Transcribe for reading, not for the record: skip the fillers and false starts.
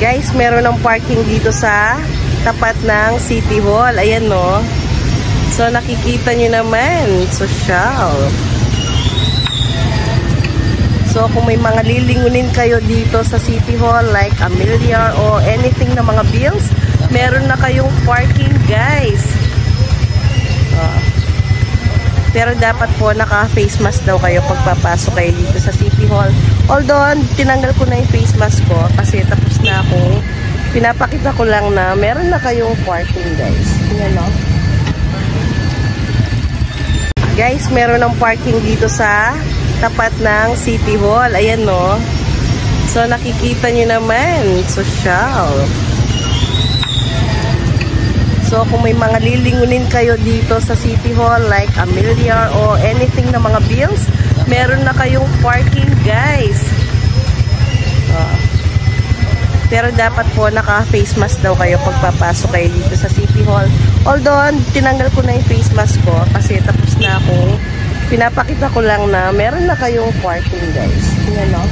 Guys, meron ng parking dito sa tapat ng City Hall. Ayan, no. So, nakikita nyo naman. Social. So, kung may mga lilingunin kayo dito sa City Hall, like a million o anything na mga bills, meron na kayong parking, guys. Pero dapat po naka-face mask daw kayo pagpapasok kayo dito sa City Hall. Although, tinanggal ko na yung face mask ko kasi tapos na akong pinapakita ko lang na meron na kayong parking, guys. Yan, no? Guys, meron ng parking dito sa tapat ng City Hall. Ayan, no? So, nakikita nyo naman. Social. So, kung may mga lilingunin kayo dito sa City Hall, like a million o anything na mga bills, meron na kayong parking, guys. Pero dapat po naka-face mask daw kayo pagpapasok kayo dito sa City Hall. Although, tinanggal ko na yung face mask ko kasi tapos na akong pinapakita ko lang na meron na kayong parking, guys. Yan, no?